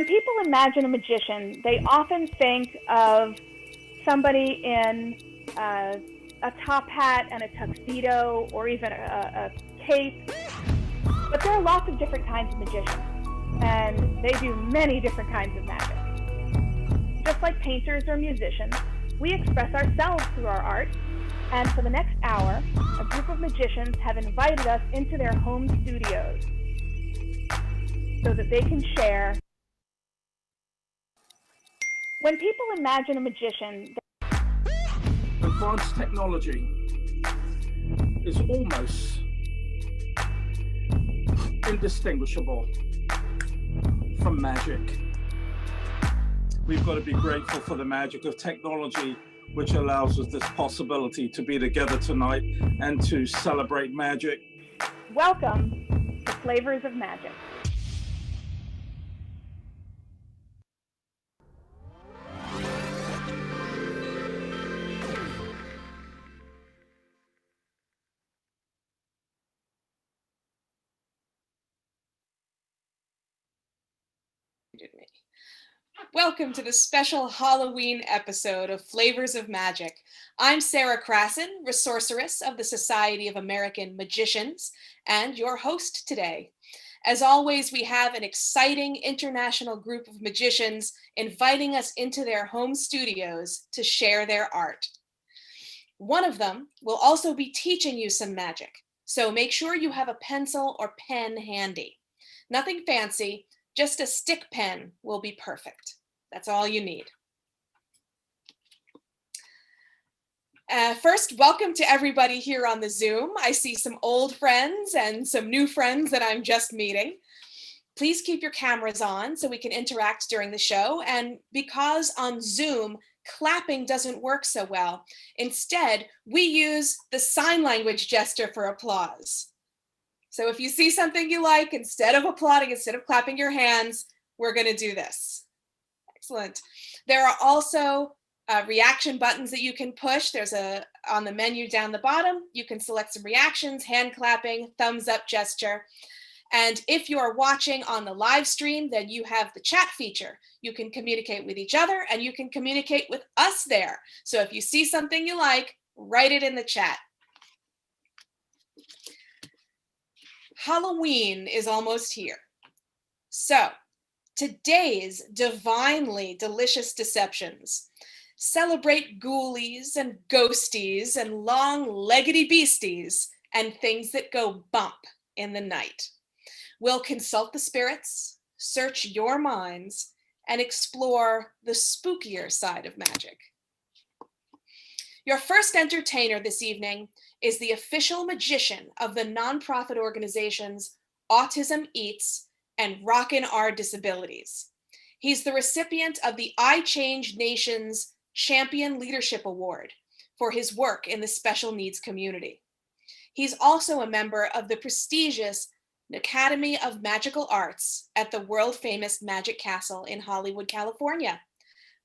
When people imagine a magician, they often think of somebody in a top hat and a tuxedo, or even a cape. But there are lots of different kinds of magicians, and they do many different kinds of magic. Just like painters or musicians, we express ourselves through our art, and for the next hour, a group of magicians have invited us into their home studios so that they can share. When people imagine a magician, advanced technology is almost indistinguishable from magic. We've got to be grateful for the magic of technology, which allows us this possibility to be together tonight and to celebrate magic. Welcome to Flavors of Magic. Welcome to the special Halloween episode of Flavors of Magic. I'm Sarah Krasson, Resourceress of the Society of American Magicians, and your host today. As always, we have an exciting international group of magicians inviting us into their home studios to share their art. One of them will also be teaching you some magic, so make sure you have a pencil or pen handy. Nothing fancy, just a stick pen will be perfect. That's all you need. First, welcome to everybody here on the Zoom. I see some old friends and some new friends that I'm just meeting. Please keep your cameras on so we can interact during the show. And because on Zoom, clapping doesn't work so well, instead, we use the sign language gesture for applause. So if you see something you like, instead of applauding, instead of clapping your hands, we're going to do this. Excellent. There are also reaction buttons that you can push. There's on the menu down the bottom, you can select some reactions, hand clapping, thumbs up gesture. And if you're watching on the live stream, then you have the chat feature. You can communicate with each other and you can communicate with us there. So if you see something you like, write it in the chat. Halloween is almost here. So today's divinely delicious deceptions celebrate ghoulies and ghosties and long-leggedy beasties and things that go bump in the night. We'll consult the spirits, search your minds, and explore the spookier side of magic. Your first entertainer this evening is the official magician of the nonprofit organizations Autism Eats and Rockin' Our Disabilities. He's the recipient of the I Change Nation's Champion Leadership Award for his work in the special needs community. He's also a member of the prestigious Academy of Magical Arts at the world-famous Magic Castle in Hollywood, California.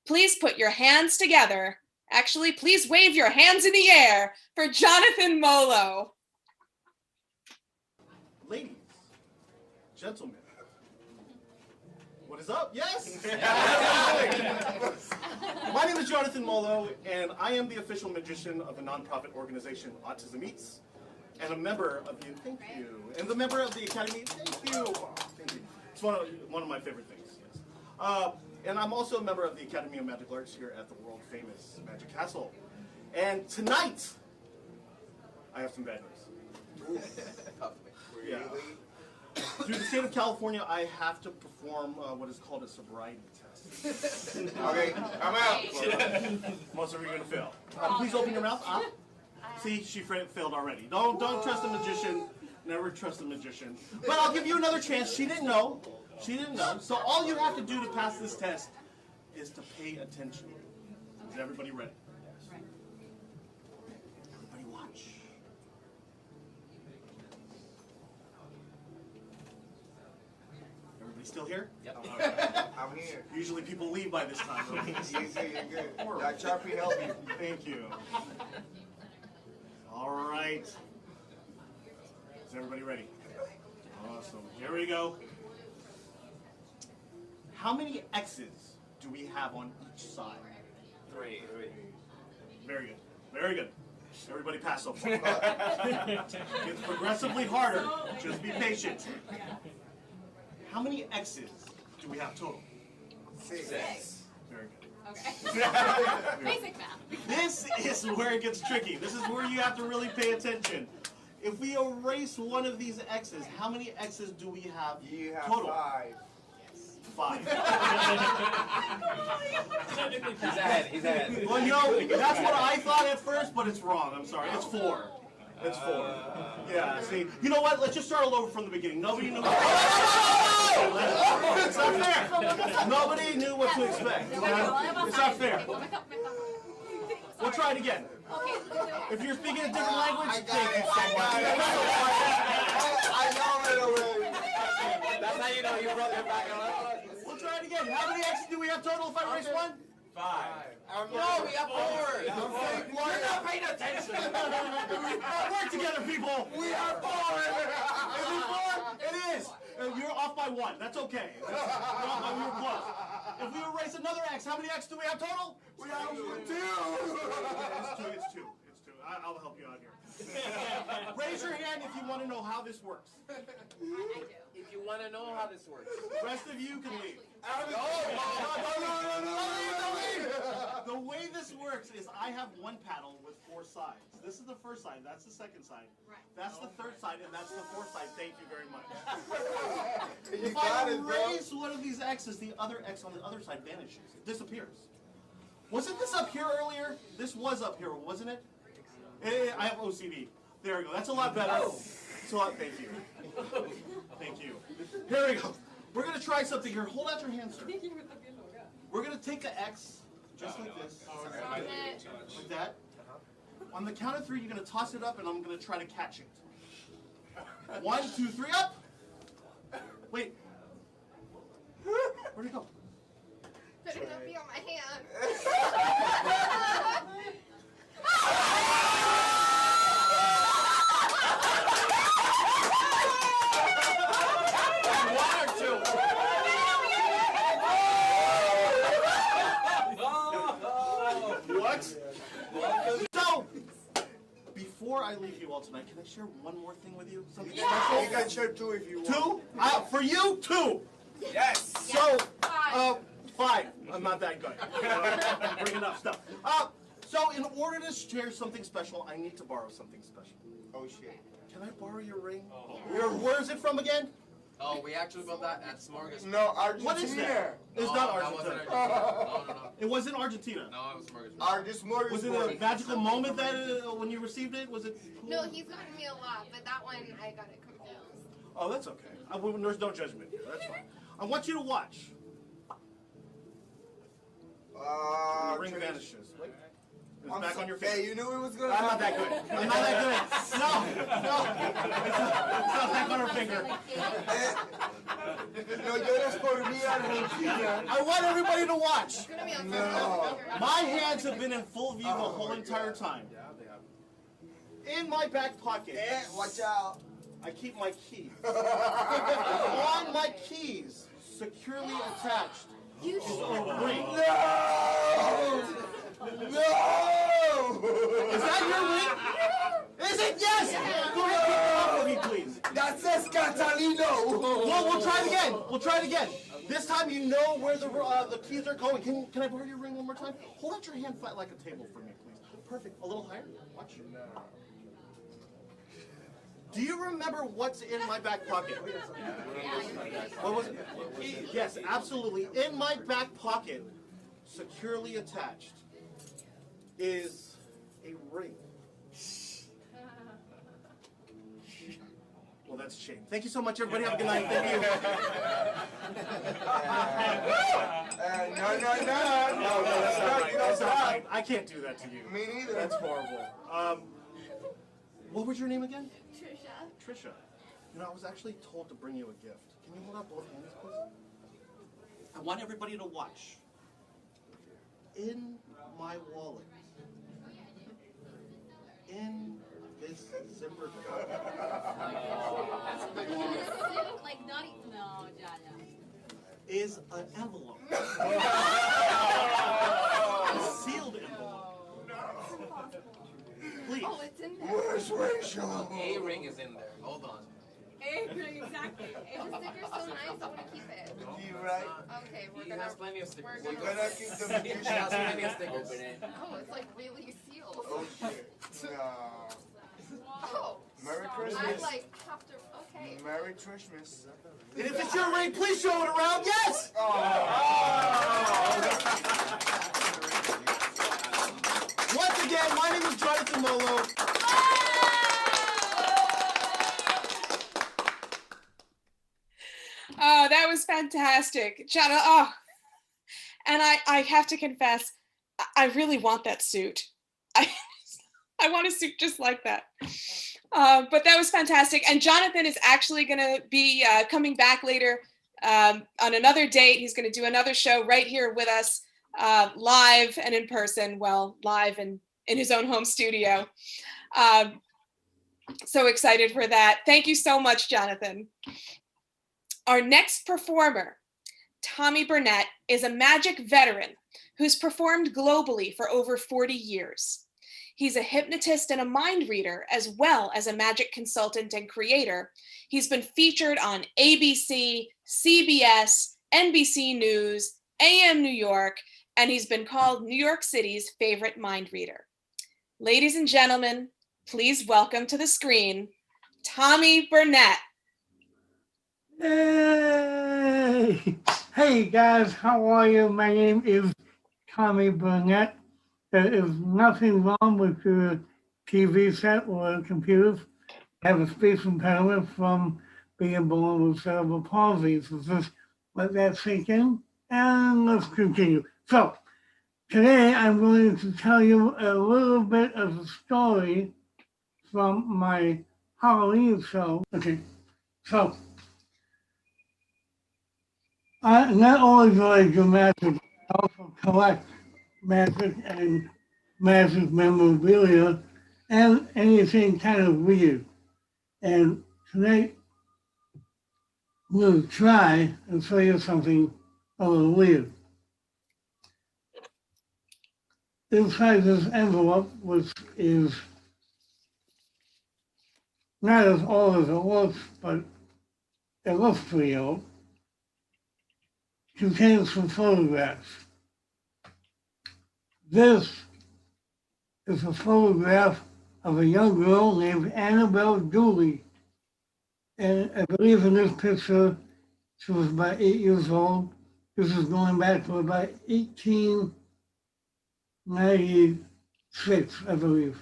Please put your hands together. Actually, please wave your hands in the air for Jonathan Molo. Ladies, gentlemen, what is up? Yes! My name is Jonathan Molo, and I am the official magician of the nonprofit organization Autism Eats, and a member of the, thank you, and the member of the Academy, thank you. It's one of my favorite things, yes. And I'm also a member of the Academy of Magical Arts here at the world-famous Magic Castle. And tonight, I have some bad news. Yeah. Through the state of California, I have to perform what is called a sobriety test. Okay, I'm out. Most of you are going to fail. Please open your mouth. See, she failed already. Don't trust a magician. Never trust a magician. But I'll give you another chance. She didn't know. She didn't know. So all you have to do to pass this test is to pay attention. Is everybody ready? Yes. Everybody watch. Everybody still here? Yep. I'm here. Usually people leave by this time. Right? You're good. That Sharpie help you. Thank you. All right. Is everybody ready? Awesome. Here we go. How many X's do we have on each side? 3. Very good. Very good. Everybody pass so far. It's progressively harder. Just be patient. How many X's do we have total? 6. Very good. Okay. Basic math. This is where it gets tricky. This is where you have to really pay attention. If we erase one of these X's, how many X's do we have You have total? 5. 5. He's ahead. Well, you know, that's what I thought at first, but it's wrong. I'm sorry. It's 4. It's 4. Yeah, see. You know what? Let's just start all over from the beginning. Nobody knew. It's not fair. Nobody knew what to expect. It's not fair. We'll try it again. If you're speaking a different language, thank you so much. I know it already. That's how you know you brought it back. We'll try it again. How many X's do we have total if I erase 1? 5. No, we have 4. You're not paying attention. Work together, people. We are 4. Is it 4? It is. You're off by 1. That's okay. We were close. If we erase another X, how many X do we have total? We have 2. It's 2. I'll help you out here. Raise your hand if you want to know how this works. I do. If you want to know how this works. The rest of you can leave. No. The way this works is I have one paddle with 4 sides. This is the first side. That's the second side. Right. That's the third side, and that's the fourth side. Thank you very much. You If got I it, bro. erase one of these X's, the other X on the other side vanishes. It disappears. Wasn't this up here earlier? This was up here, wasn't it? I have OCD. There we go. That's a lot better. It's a lot. Thank you. Thank you. Here we go. We're gonna try something here. Hold out your hand, sir. We're gonna take the X just like this, like that. On the count of 3, you're gonna toss it up, and I'm gonna try to catch it. 1, 2, 3, up. Wait. Where'd it go? Better not be on my hand. What? So, before I leave you all tonight, can I share one more thing with you? Something special? You can share 2 if you want. 2? For you, 2. Yes. So, 5. I'm not that good. Bring enough stuff. So, in order to share something special, I need to borrow something special. Oh shit. Can I borrow your ring? Where is it from again? Oh, we actually built that at Smorgasbord. No, Argentina. What is that? It's No, not that wasn't Argentina. Argentina. No. It wasn't Argentina. No, it was Smorgasbord. This morning. Was it a magical moment that when you received it? Was it? No, he's gotten me a lot, but that one I got it confused. Oh, that's okay. There's no judgment here. That's fine. I want you to watch. The ring vanishes. Wait. It's back on your Hey, finger. you knew it was gonna I'm not that happen. good. I'm not that good. No. It's not back on her finger. No, llores por mí, Argentina. I want everybody to watch. It's gonna be on No. My hands have been in full view the whole entire time. In my back pocket, Watch out. I keep my keys. On my keys, securely attached, is a ring. No! No! Is that your ring? Is it? Yes! Go ahead, pick it up for me, please. That says Catalino. Well, we'll try it again. We'll try it again. This time you know where the keys are going. Can I borrow your ring one more time? Hold out your hand flat like a table for me, please. Perfect. A little higher. Watch. Do you remember what's in my back pocket? What was it? Yes, absolutely. In my back pocket, securely attached, is a ring. Well, that's a shame. Thank you so much, everybody. Have a good night. Thank you. No, That's not right. I can't do that to you. Me neither. That's horrible. What was your name again? Trisha. Trisha. You know, I was actually told to bring you a gift. Can you hold out both hands, please? I want everybody to watch. In my wallet, in this zipper Like not no, yeah. is an envelope. A sealed envelope. Please. Oh, it's in there. Where's Rachel? A ring is in there. Hold on. Exactly. The sticker's so nice, I want to keep it. You right? Okay, He has plenty of stickers. we're We're gonna- gonna keep the He has magician. plenty of stickers. Oh, it's like really sealed. Oh shit. No. Oh. Merry I Christmas. like have to. Okay. Merry Christmas. And if it's your ring, please show it around. Yes! Once again, my name is Jonathan Molo. Oh, that was fantastic. Jana, oh, and I have to confess, I really want that suit. I want a suit just like that. But that was fantastic. And Jonathan is actually going to be coming back later on another date. He's going to do another show right here with us, live and in person. Well, live and in his own home studio. So excited for that. Thank you so much, Jonathan. Our next performer, Tommy Burnett, is a magic veteran who's performed globally for over 40 years. He's a hypnotist and a mind reader, as well as a magic consultant and creator. He's been featured on ABC, CBS, NBC News, AM New York, and he's been called New York City's favorite mind reader. Ladies and gentlemen, please welcome to the screen, Tommy Burnett. Hey! Hey guys, how are you? My name is Tommy Burnett. There is nothing wrong with your TV set or computers. I have a speech impediment from being born with cerebral palsy. So just let that sink in and let's continue. So today I'm going to tell you a little bit of a story from my Halloween show. Okay, so not only do I do magic, I also collect magic and magic memorabilia and anything kind of weird. And tonight, I'm going to try and show you something a little weird. Inside this envelope, which is not as old as it looks, but it looks pretty old, contains some photographs. This is a photograph of a young girl named Annabelle Dooley. And I believe in this picture, she was about 8 years old. This is going back to about 1896, I believe.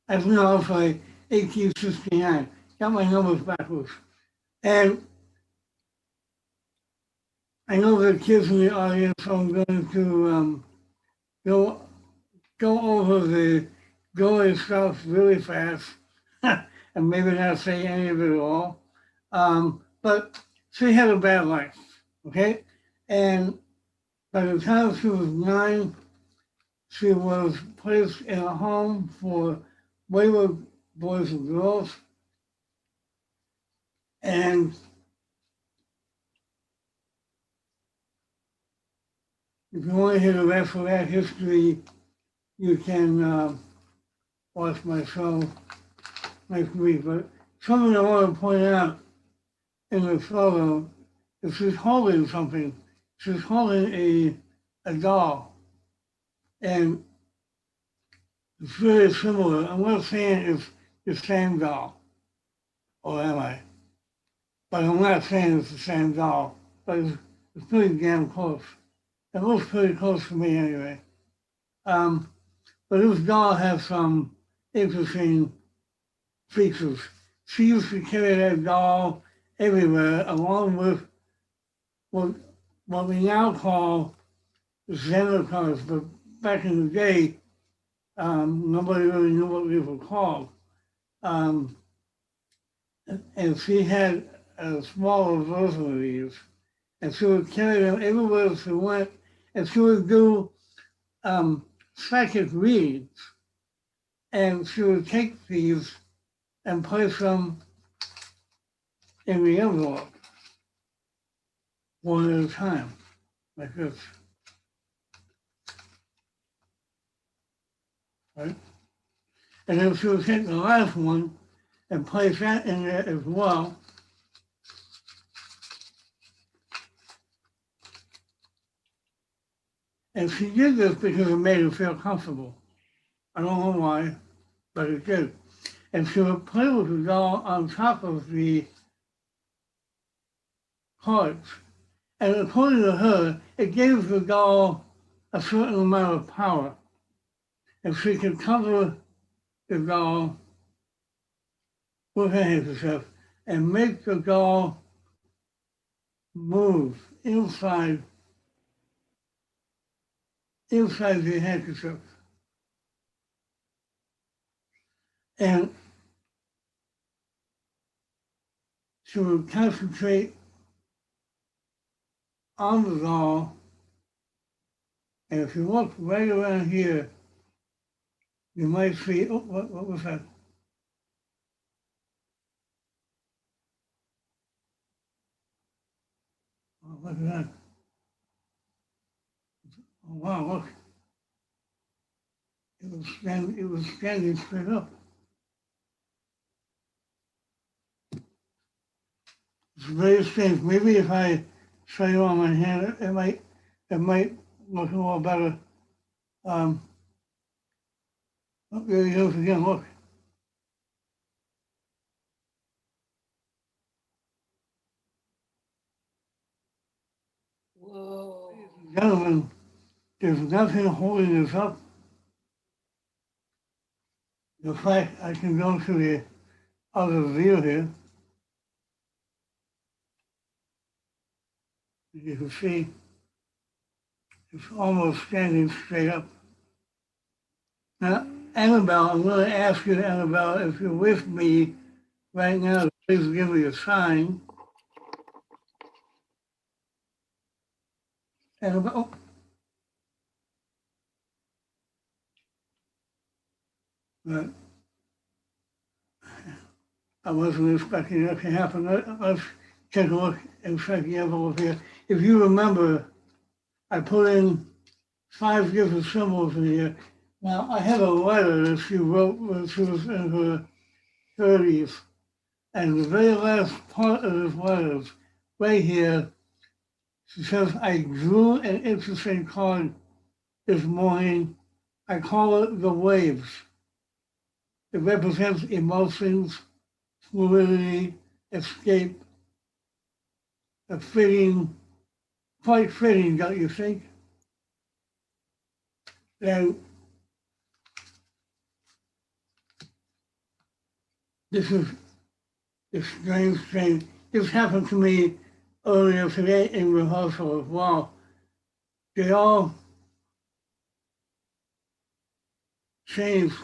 I don't know, sorry, 1869. Got my numbers backwards. And I know there are kids in the audience, so I'm going to go over the gory stuff really fast and maybe not say any of it at all. But she had a bad life, okay? And by the time she was 9, she was placed in a home for wayward boys and girls. And if you want to hear the rest of that history, you can watch my show next week. But something I want to point out in the photo is she's holding something. She's holding a doll. And it's very similar. I'm not saying it's the same doll, or am I? But I'm not saying it's the same doll, but it's pretty damn close. It looks pretty close to me anyway. But this doll has some interesting features. She used to carry that doll everywhere, along with what we now call Xena cards, but back in the day, nobody really knew what these were called. And she had a smaller version of these, and she would carry them everywhere she went, and she would do psychic reads, and she would take these and place them in the envelope. one at a time, like this. Right? And then she'll take the last one and place that in there as well. And she did this because it made her feel comfortable. I don't know why, but it did. And she would play with the doll on top of the cards. And according to her, it gave the doll a certain amount of power. And she could cover the doll with her handkerchief and make the doll move inside the handkerchief. And she would concentrate on the doll. And if you look right around here, you might see, oh, what was that? Oh, look at that. Oh, wow, look. It was standing straight up. It's very strange. Maybe if I show you on my hand, it might look a little better. Oh, there he goes again, look. Whoa. Gentlemen, there's nothing holding this up. In fact, I can go to the other view here. You can see it's almost standing straight up. Now, Annabelle, I'm going to ask you, Annabelle, if you're with me right now, please give me a sign. Annabelle, oh. But I wasn't expecting that to happen. Let's take a look inside the envelope here. If you remember, I put in 5 different symbols in here. Now, I have a letter that she wrote when she was in her 30s. And the very last part of this letter, right here, she says, I drew an interesting card this morning. I call it the waves. It represents emotions, fluidity, escape, a fitting, quite fitting, don't you think? Now, this is a strange thing. This happened to me earlier today in rehearsal as well. They all changed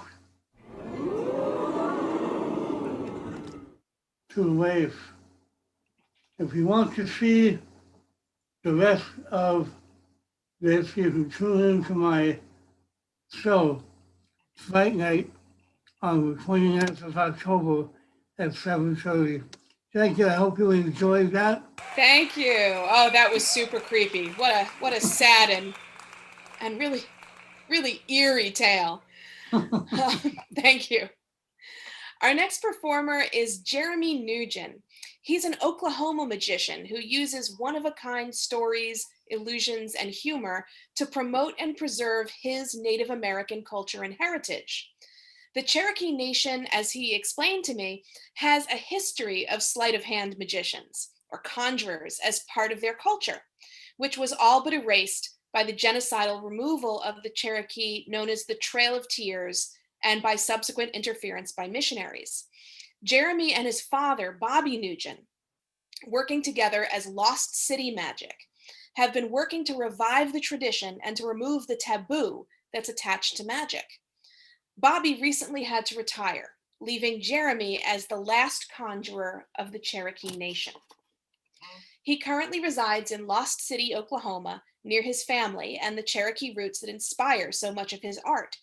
to the wave. If you want to see the rest of this, you can tune into my show Fright Night on the 29th of October at 7:30. Thank you. I hope you enjoyed that. Thank you. Oh, that was super creepy. What a sad and really eerie tale. Thank you. Our next performer is Jeremy Nugent. He's an Oklahoma magician who uses one-of-a-kind stories, illusions, and humor to promote and preserve his Native American culture and heritage. The Cherokee Nation, as he explained to me, has a history of sleight of hand magicians, or conjurers, as part of their culture, which was all but erased by the genocidal removal of the Cherokee known as the Trail of Tears and by subsequent interference by missionaries. Jeremy and his father, Bobby Nugent, working together as Lost City Magic, have been working to revive the tradition and to remove the taboo that's attached to magic. Bobby recently had to retire, leaving Jeremy as the last conjurer of the Cherokee Nation. He currently resides in Lost City, Oklahoma, near his family and the Cherokee roots that inspire so much of his art.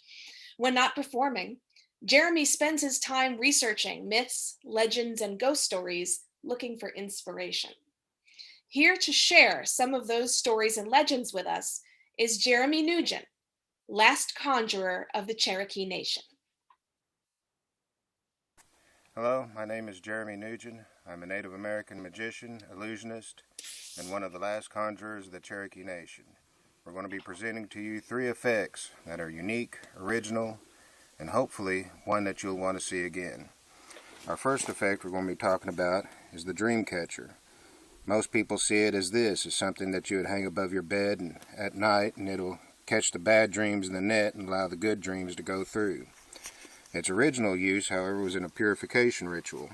When not performing, Jeremy spends his time researching myths, legends, and ghost stories, looking for inspiration. Here to share some of those stories and legends with us is Jeremy Nugent, last conjurer of the Cherokee Nation. Hello, my name is Jeremy Nugent. I'm a Native American magician, illusionist, and one of the last conjurers of the Cherokee Nation. We're going to be presenting to you 3 effects that are unique, original, and hopefully one that you'll want to see again. Our first effect we're going to be talking about is the dream catcher. Most people see it as this, as something that you would hang above your bed and at night, and it'll catch the bad dreams in the net and allow the good dreams to go through. Its original use, however, was in a purification ritual.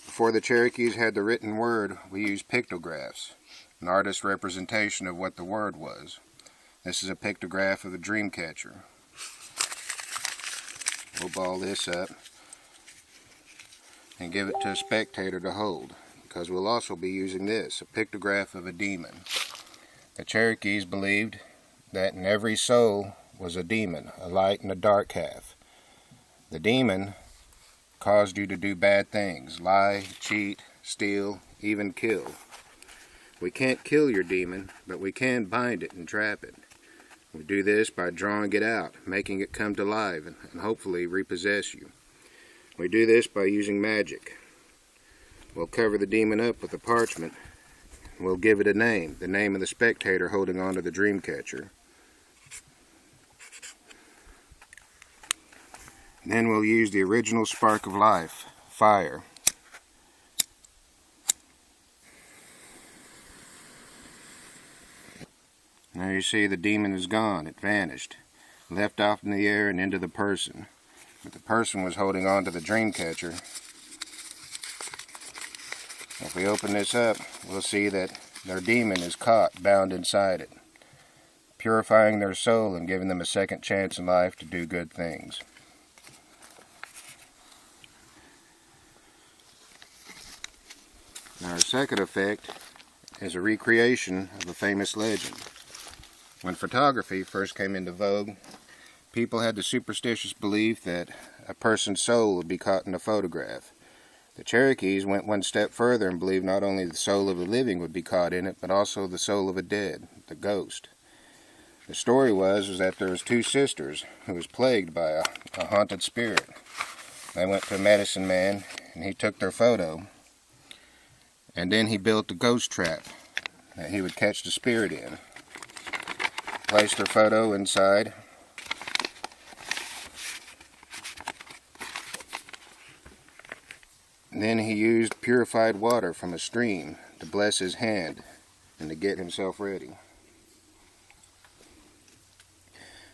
Before the Cherokees had the written word, we used pictographs, an artist's representation of what the word was. This is a pictograph of the dream catcher. We'll ball this up and give it to a spectator to hold, because we'll also be using this, a pictograph of a demon. The Cherokees believed that in every soul was a demon, a light and a dark half. The demon caused you to do bad things, lie, cheat, steal, even kill. We can't kill your demon, but we can bind it and trap it. We do this by drawing it out, making it come to life, and hopefully repossess you. We do this by using magic. We'll cover the demon up with a parchment, and we'll give it a name, the name of the spectator holding on to the dream catcher. And then we'll use the original spark of life, fire. Now you see the demon is gone, it vanished, left off in the air and into the person. But the person was holding on to the dream catcher. If we open this up, we'll see that their demon is caught, bound inside it, purifying their soul and giving them a second chance in life to do good things. Now our second effect is a recreation of a famous legend. When photography first came into vogue, people had the superstitious belief that a person's soul would be caught in a photograph. The Cherokees went one step further and believed not only the soul of the living would be caught in it, but also the soul of a dead, the ghost. The story was that there was 2 sisters who was plagued by a haunted spirit. They went to a medicine man, and he took their photo, and then he built a ghost trap that he would catch the spirit in. Placed their photo inside. And then he used purified water from a stream to bless his hand and to get himself ready.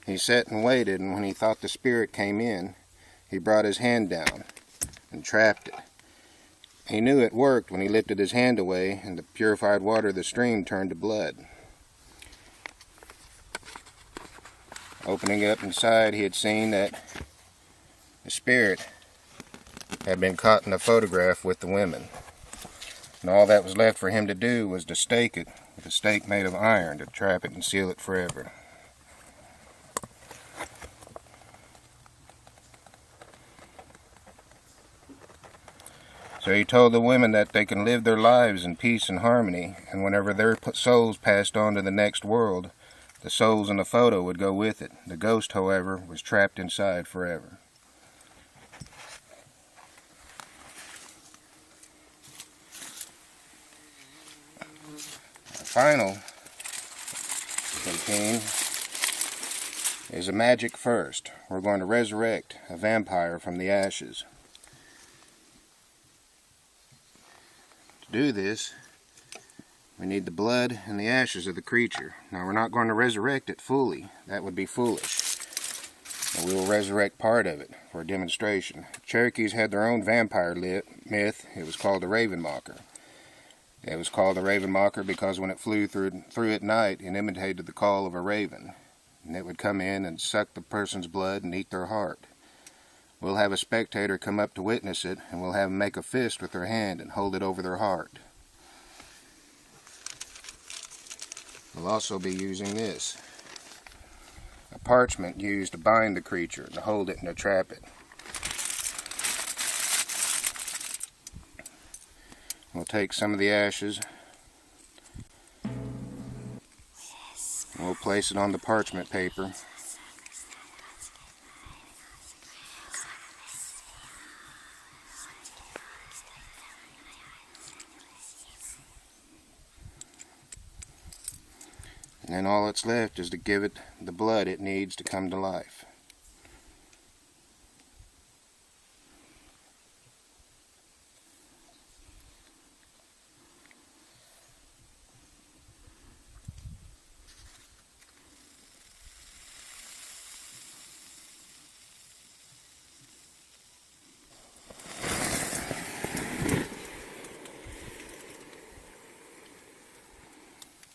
He sat and waited, and when he thought the spirit came in, he brought his hand down and trapped it. He knew it worked when he lifted his hand away and the purified water of the stream turned to blood. Opening up inside, he had seen that the spirit had been caught in a photograph with the women. And all that was left for him to do was to stake it with a stake made of iron to trap it and seal it forever. So he told the women that they can live their lives in peace and harmony, and whenever their souls passed on to the next world, the souls in the photo would go with it. The ghost, however, was trapped inside forever. Our final routine is a magic first. We're going to resurrect a vampire from the ashes. To do this, we need the blood and the ashes of the creature. Now we're not going to resurrect it fully. That would be foolish. But we will resurrect part of it for a demonstration. Cherokees had their own vampire myth. It was called the Raven Mocker. It was called the Raven Mocker because when it flew through at night, it imitated the call of a raven. And it would come in and suck the person's blood and eat their heart. We'll have a spectator come up to witness it, and we'll have them make a fist with their hand and hold it over their heart. We'll also be using this, a parchment used to bind the creature, to hold it and to trap it. We'll take some of the ashes We'll place it on the parchment paper. And then all that's left is to give it the blood it needs to come to life.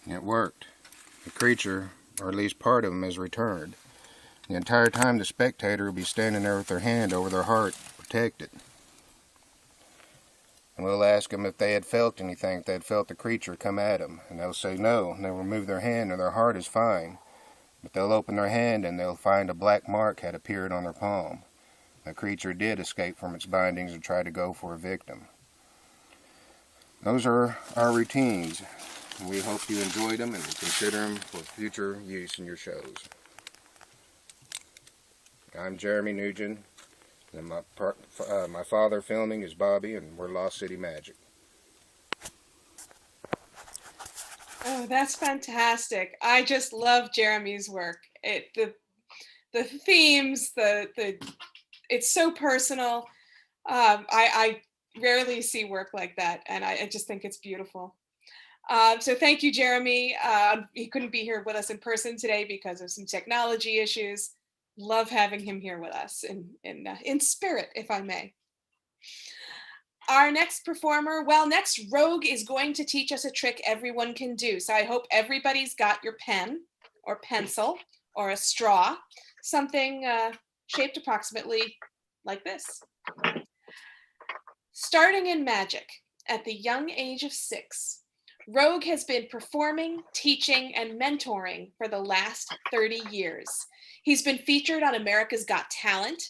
It worked. The creature, or at least part of him, has returned. The entire time the spectator will be standing there with their hand over their heart to protect it. And we'll ask them if they had felt anything, if they had felt the creature come at them. And they'll say no, and they'll remove their hand and their heart is fine. But they'll open their hand and they'll find a black mark had appeared on their palm. The creature did escape from its bindings and try to go for a victim. Those are our routines. We hope you enjoyed them and will consider them for future use in your shows. I'm Jeremy Nugent, and my father filming is Bobby, and we're Lost City Magic. Oh, that's fantastic. I just love Jeremy's work. The themes, it's so personal. I rarely see work like that, and I just think it's beautiful. So thank you, Jeremy. He couldn't be here with us in person today because of some technology issues. Love having him here with us in spirit, if I may. Our next performer, next Rogue is going to teach us a trick everyone can do. So I hope everybody's got your pen or pencil or a straw, something shaped approximately like this. Starting in magic at the young age of 6, Rogue has been performing, teaching, and mentoring for the last 30 years. He's been featured on America's Got Talent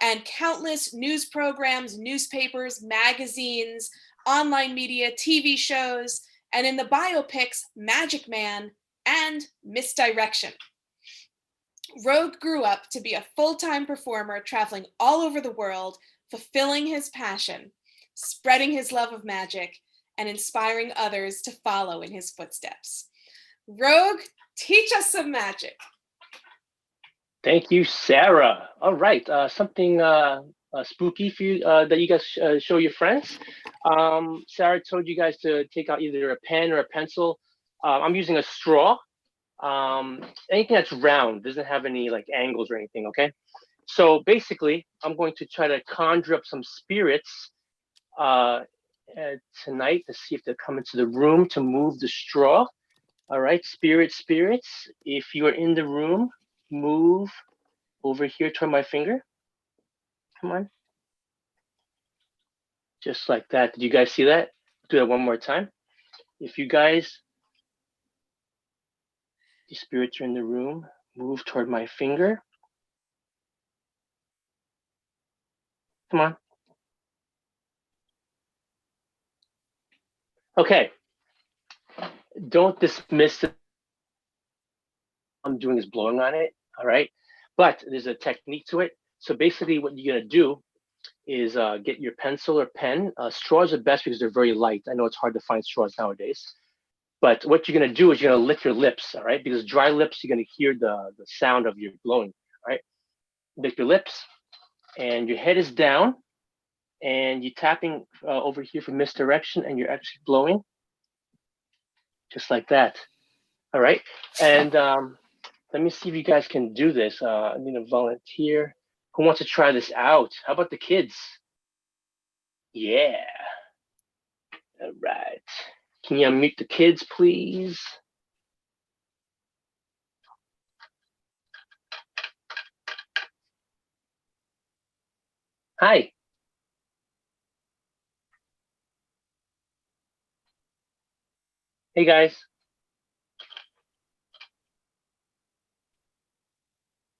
and countless news programs, newspapers, magazines, online media, TV shows, and in the biopics Magic Man and Misdirection. Rogue grew up to be a full-time performer, traveling all over the world, fulfilling his passion, spreading his love of magic, and inspiring others to follow in his footsteps. Rogue, teach us some magic. Thank you, Sarah. All right, something spooky for you that you guys show your friends. Sarah told you guys to take out either a pen or a pencil. I'm using a straw. Anything that's round, doesn't have any like angles or anything, okay? So basically, I'm going to try to conjure up some spirits tonight to see if they come into the room to move the straw. All right, spirits, if you are in the room, move over here toward my finger. Come on. Just like that. Did you guys see that? Do that one more time. If you guys, the spirits are in the room, move toward my finger. Come on. Okay. Don't dismiss it. I'm doing is blowing on it. All right. But there's a technique to it. So basically what you're going to do is get your pencil or pen. Straws are best because they're very light. I know it's hard to find straws nowadays. But what you're going to do is you're going to lick your lips. All right. Because dry lips, you're going to hear the sound of your blowing. All right. Lick your lips and your head is down and you're tapping over here for misdirection and you're actually blowing just like that. All right. And let me see if you guys can do this. I need a volunteer. Who wants to try this out? How about the kids? Yeah. All right. Can you unmute the kids, please? Hi. Hey, guys.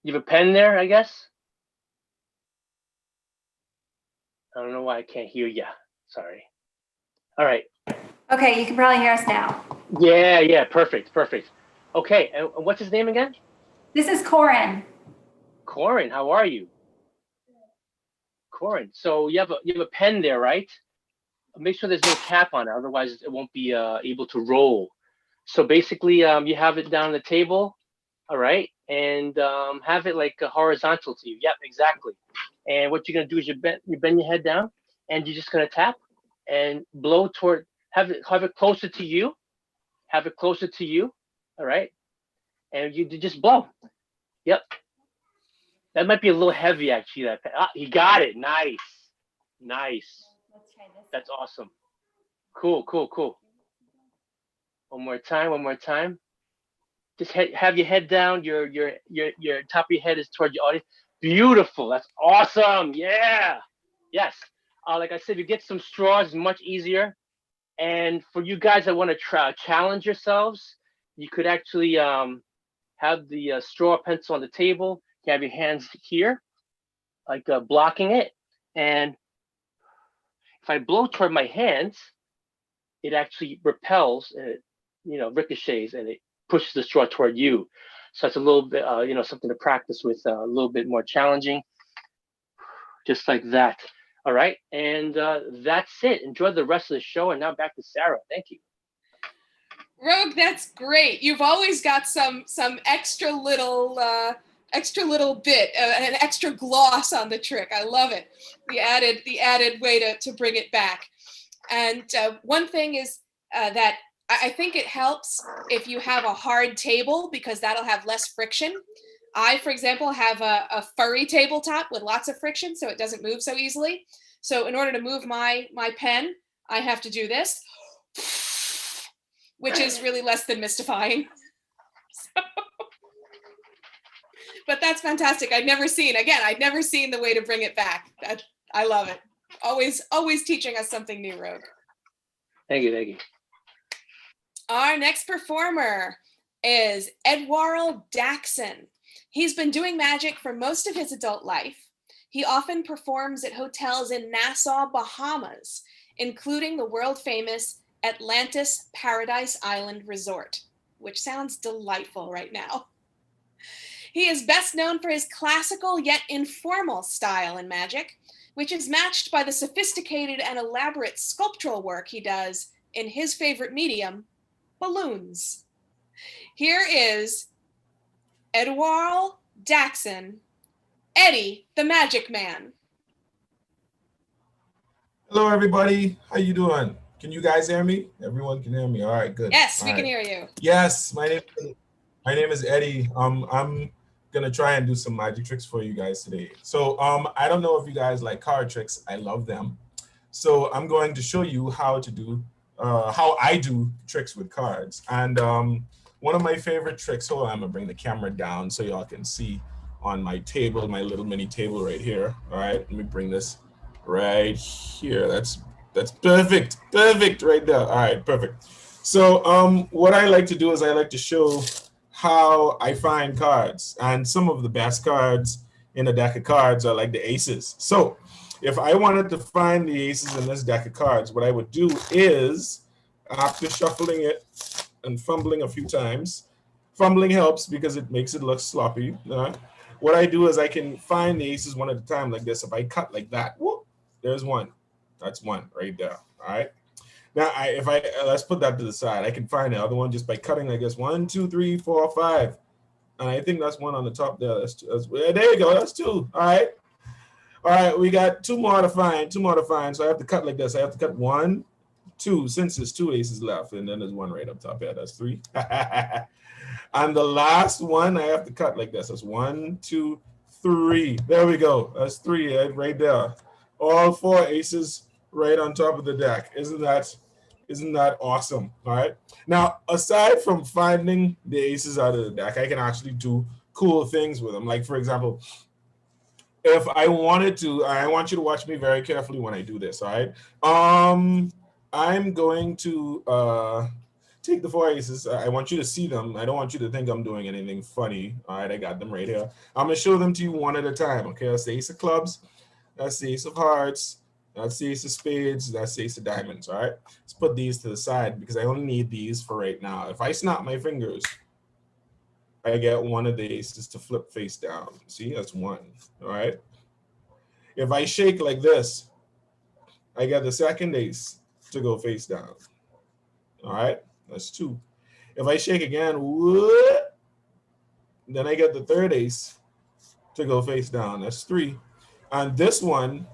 You have a pen there, I guess? I don't know why I can't hear you. Sorry. All right. Okay, you can probably hear us now. Yeah, perfect. Okay, and what's his name again? This is Corin. Corin, how are you? Corin, so you have a pen there, right? Make sure there's no cap on it, otherwise it won't be able to roll. So basically, you have it down on the table, all right, and have it like horizontal to you. Yep, exactly. And what you're gonna do is you bend your head down, and you're just gonna tap and blow toward. Have it closer to you. Have it closer to you, all right, and you just blow. Yep. That might be a little heavy, actually. He got it. Nice. Nice. Let's try this. That's awesome. Cool, cool, cool. One more time, one more time. Just have your head down. Your top of your head is toward your audience. Beautiful. That's awesome. Yeah. Yes. Like I said, you get some straws, much easier. And for you guys that want to challenge yourselves, you could actually have the straw pencil on the table. You have your hands here, like blocking it. And if I blow toward my hands, it actually repels and it, ricochets and it pushes the straw toward you. So it's a little bit, something to practice with, a little bit more challenging, just like that. All right, and that's it. Enjoy the rest of the show. And now back to Sarah. Thank you. Rogue, that's great. You've always got some extra little bit, an extra gloss on the trick. I love it. The added way to bring it back. And one thing is that I think it helps if you have a hard table, because that'll have less friction. I, for example, have a furry tabletop with lots of friction, so it doesn't move so easily. So in order to move my pen, I have to do this, which is really less than mystifying. But that's fantastic. I'd never seen the way to bring it back. I love it. Always teaching us something new, Rogue. Thank you, thank you. Our next performer is Edwarl Daxon. He's been doing magic for most of his adult life. He often performs at hotels in Nassau, Bahamas, including the world-famous Atlantis Paradise Island Resort, which sounds delightful right now. He is best known for his classical yet informal style in magic, which is matched by the sophisticated and elaborate sculptural work he does in his favorite medium, balloons. Here is Edwarl Daxon, Eddie the Magic Man. Hello, everybody. How you doing? Can you guys hear me? Everyone can hear me. All right, good. Yes, All we right. can hear you. Yes, my name is Eddie. I'm gonna try and do some magic tricks for you guys today. So I don't know if you guys like card tricks. I love them. So I'm going to show you how to do how I do tricks with cards. And one of my favorite tricks. Hold on, I'm gonna bring the camera down so y'all can see on my table, my little mini table right here. All right, let me bring this right here. That's perfect right there. All right, perfect. So what I like to do is I like to show how I find cards, and some of the best cards in a deck of cards are like the aces. So if I wanted to find the aces in this deck of cards, what I would do is, after shuffling it and fumbling a few times, fumbling helps because it makes it look sloppy. What I do is I can find the aces one at a time like this. If I cut like that, whoop, there's one. That's one right there. All right. Now, let's put that to the side. I can find the other one just by cutting like this. 1, 2, 3, 4, 5. And I think that's one on the top there. There you go. That's two. All right. All right. We got two more to find. So I have to cut like this. I have to cut 1, 2, since there's 2 aces left. And then there's one right up top here. That's 3. And the last one, I have to cut like this. That's 1, 2, 3. There we go. That's 3 right there. All 4 aces right on top of the deck. Isn't that awesome? All right. Now, aside from finding the aces out of the deck, I can actually do cool things with them. Like, for example, if I wanted to, I want you to watch me very carefully when I do this. All right. I'm going to take the 4 aces. I want you to see them. I don't want you to think I'm doing anything funny. All right. I got them right here. I'm going to show them to you one at a time. Okay. That's the ace of clubs. That's the ace of hearts. That's the ace of spades. That's the ace of diamonds. All right. Let's put these to the side because I only need these for right now. If I snap my fingers, I get one of the aces to flip face down. See, that's one, all right? If I shake like this, I get the second ace to go face down, all right? That's two. If I shake again, then I get the third ace to go face down. That's three. And this one,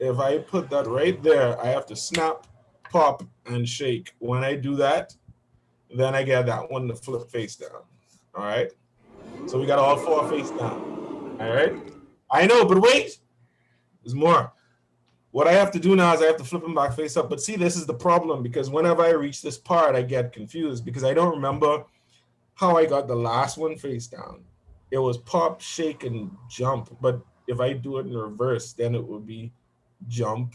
if I put that right there, I have to snap, pop, and shake. When I do that, then I get that one to flip face down. All right. So we got all four face down. All right. I know, but wait, there's more. What I have to do now is I have to flip them back face up. But see, this is the problem, because whenever I reach this part, I get confused because I don't remember how I got the last one face down. It was pop, shake, and jump. But if I do it in reverse, then it would be jump,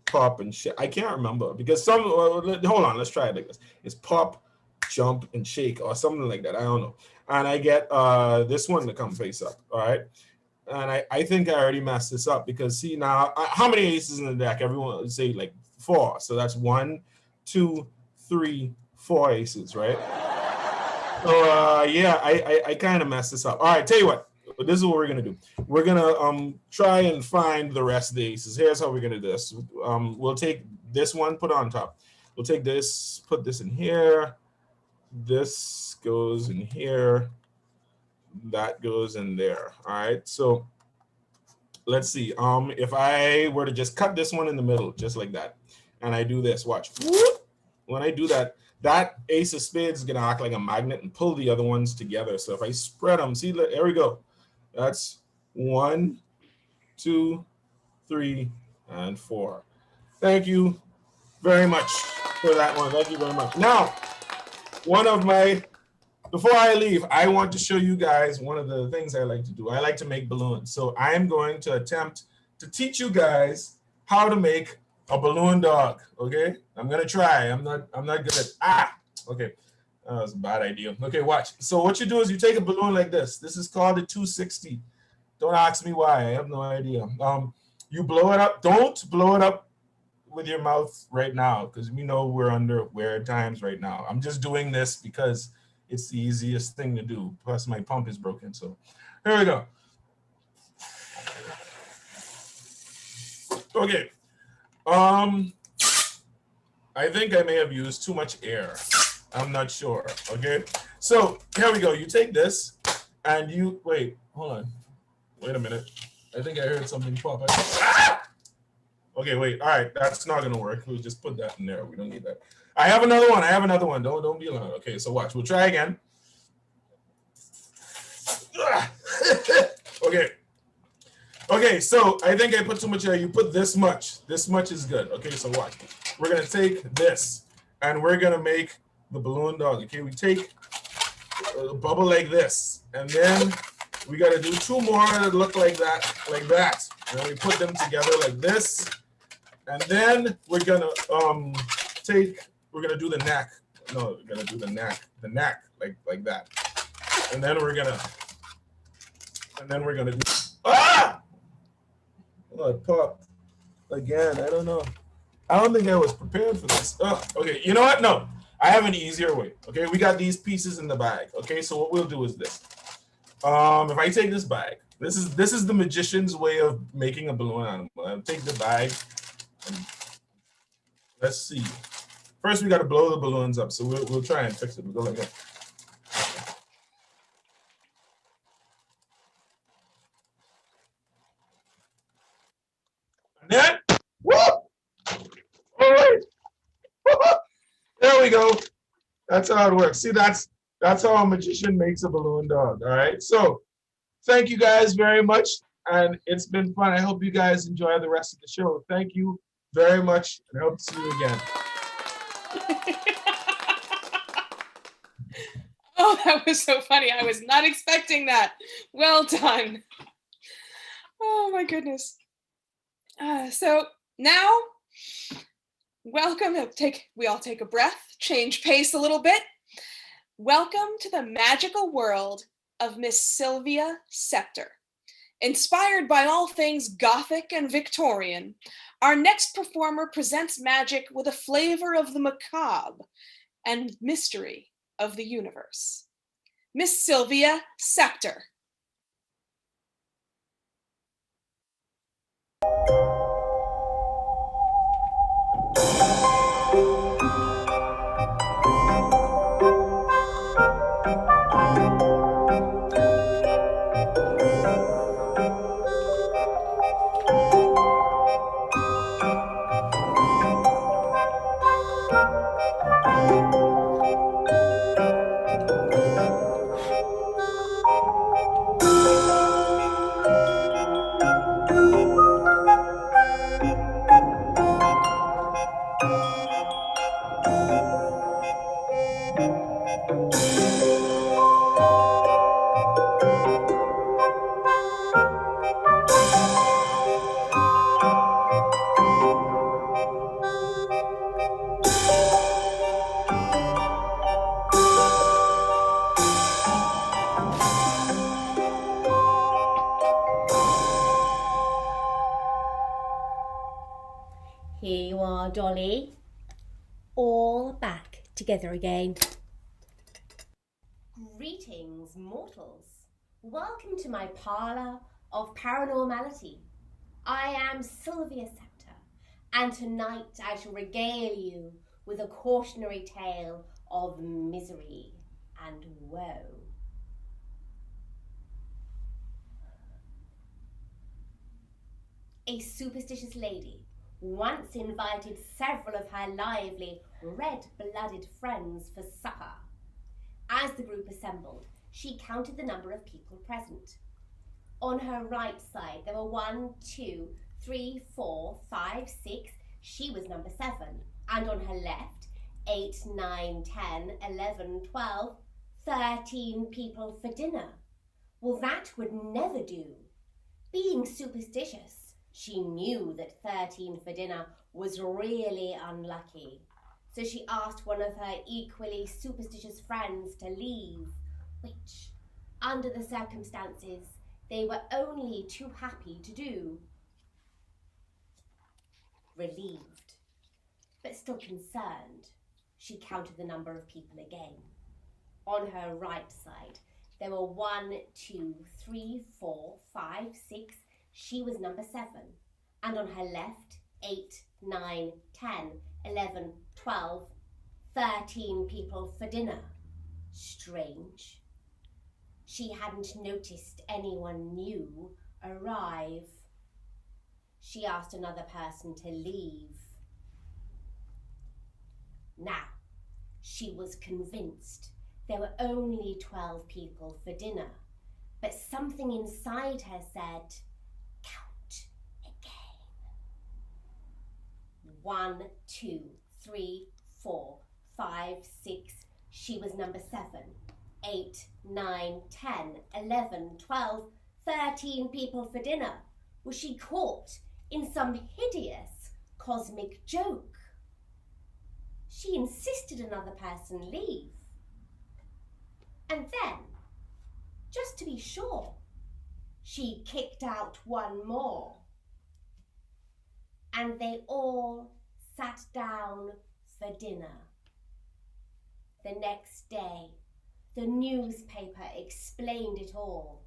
pop, and shake. I can't remember because hold on, let's try it like this. It's pop, jump, and shake or something like that. I don't know. And I get this one to come face up. All right. And I think I already messed this up because see now, how many aces in the deck? Everyone would say like 4. So that's 1, 2, 3, 4 aces, right? So yeah, I kind of messed this up. All right, tell you what, this is what we're gonna do. We're gonna try and find the rest of the aces. Here's how we're gonna do this. We'll take this one, put it on top. We'll take this, put this in here. This goes in here. That goes in there. All right. So let's see. If I were to just cut this one in the middle, just like that, and I do this, watch. When I do that, that ace of spades is gonna act like a magnet and pull the other ones together. So if I spread them, see, there we go. That's 1, 2, 3, and 4. Thank you very much for that one. Thank you very much. Now, before I leave, I want to show you guys one of the things I like to do. I like to make balloons. So I am going to attempt to teach you guys how to make a balloon dog. Okay, I'm gonna try. I'm not good at okay. That was a bad idea. Okay, watch. So what you do is you take a balloon like this. This is called a 260. Don't ask me why. I have no idea. You blow it up. Don't blow it up with your mouth right now because we know we're under weird times right now. I'm just doing this because it's the easiest thing to do. Plus my pump is broken. So here we go. Okay. I think I may have used too much air. I'm not sure. Okay. So here we go. You take this and you wait. Hold on. Wait a minute. I think I heard something pop. Okay, wait. All right, that's not gonna work. We'll just put that in there. We don't need that. I have another one. Don't be alarmed. Okay, so watch. We'll try again. Okay. Okay, so I think I put too much air. You put this much. This much is good. Okay, so watch. We're gonna take this and we're gonna make the balloon dog. Okay, we take a bubble like this, and then we gotta do 2 more that look like that, like that. And then we put them together like this. And then we're gonna we're gonna do the neck. No, we're gonna do the neck like that. And then we're gonna do oh, it popped again. I don't know. I don't think I was prepared for this. Oh, okay, you know what? No, I have an easier way. Okay, we got these pieces in the bag. Okay, so what we'll do is this. If I take this bag, this is the magician's way of making a balloon animal. I'll take the bag. Let's see. First, we got to blow the balloons up. So we'll try and fix it. We'll go like that. And then, whoop! All right. There we go. That's how it works. See, that's how a magician makes a balloon dog. All right. So thank you guys very much. And it's been fun. I hope you guys enjoy the rest of the show. Thank you very much, and I hope to see you again. Oh, that was so funny. I was not expecting that. Well done. Oh my goodness. So now, welcome. We all take a breath, change pace a little bit. Welcome to the magical world of Miss Sylvia Scepter. Inspired by all things Gothic and Victorian, our next performer presents magic with a flavor of the macabre and mystery of the universe. Miss Sylvia Scepter. Here you are, Dolly. All back together again. Greetings, mortals. Welcome to my parlour of paranormality. I am Sylvia Scepter, and tonight I shall regale you with a cautionary tale of misery and woe. A superstitious lady once invited several of her lively, red-blooded friends for supper. As the group assembled, she counted the number of people present. On her right side, there were 1, 2, 3, 4, 5, 6. She was number 7. And on her left, 8, 9, 10, 11, 12, 13 people for dinner. Well, that would never do. Being superstitious, she knew that 13 for dinner was really unlucky. So she asked one of her equally superstitious friends to leave, which, under the circumstances, they were only too happy to do. Relieved, but still concerned, she counted the number of people again. On her right side, there were 1, 2, 3, 4, 5, 6. She was number 7. And on her left, 8, 9, 10, 11, 12, 13 people for dinner. Strange. She hadn't noticed anyone new arrive. She asked another person to leave. Now, she was convinced there were only 12 people for dinner, but something inside her said, count again. 1, 2, 3, 4, 5, 6. She was number 7. 8, 9, 10, 11, 12, 13 people for dinner. Was she caught in some hideous cosmic joke? She insisted another person leave. And then, just to be sure, she kicked out one more. And they all sat down for dinner. The next day, the newspaper explained it all,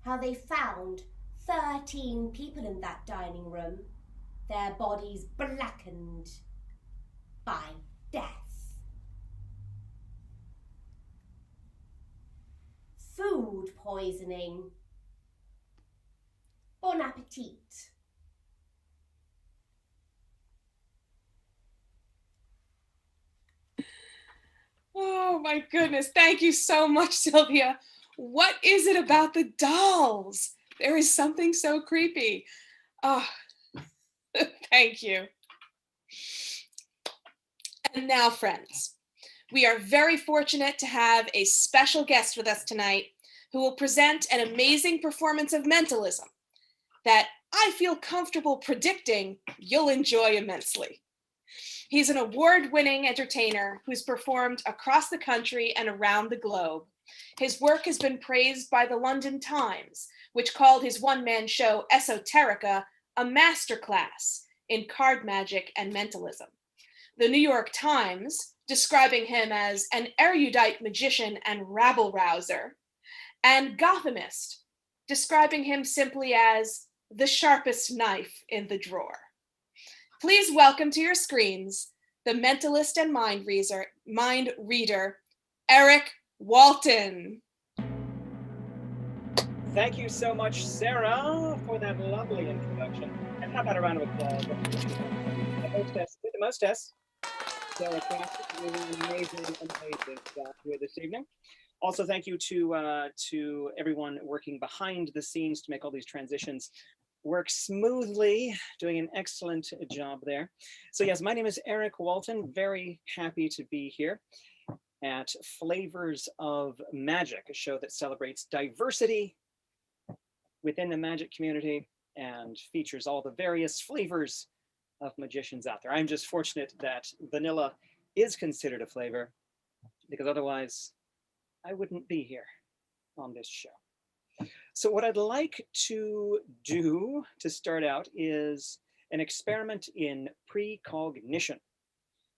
how they found 13 people in that dining room, their bodies blackened by death. Food poisoning. Bon appetit. Oh my goodness. Thank you so much, Sylvia. What is it about the dolls? There is something so creepy. Oh, thank you. And now, friends, we are very fortunate to have a special guest with us tonight who will present an amazing performance of mentalism that I feel comfortable predicting you'll enjoy immensely. He's an award-winning entertainer who's performed across the country and around the globe. His work has been praised by the London Times, which called his one-man show Esoterica a masterclass in card magic and mentalism. The New York Times describing him as an erudite magician and rabble-rouser, and Gothamist, describing him simply as the sharpest knife in the drawer. Please welcome to your screens the mentalist and mind reader, Eric Walton. Thank you so much, Sarah, for that lovely introduction. And how about a round of applause? The mostess, Sarah Cassidy, doing an amazing job here this evening. Also, thank you to everyone working behind the scenes to make all these transitions work smoothly, doing an excellent job there. So yes, my name is Eric Walton. Very happy to be here at Flavors of Magic, a show that celebrates diversity within the magic community and features all the various flavors of magicians out there. I'm just fortunate that vanilla is considered a flavor, because otherwise I wouldn't be here on this show. So what I'd like to do to start out is an experiment in precognition.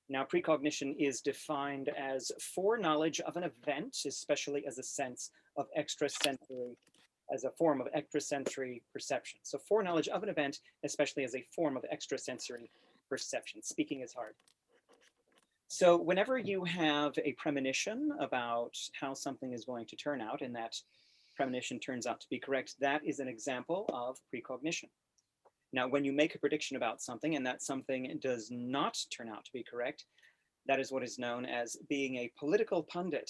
Now, precognition is defined as foreknowledge of an event, especially as a sense of extrasensory, as a form of extrasensory perception. So foreknowledge of an event, especially as a form of extrasensory perception. Speaking is hard. So whenever you have a premonition about how something is going to turn out, and that premonition turns out to be correct, that is an example of precognition. Now, when you make a prediction about something and that something does not turn out to be correct, that is what is known as being a political pundit,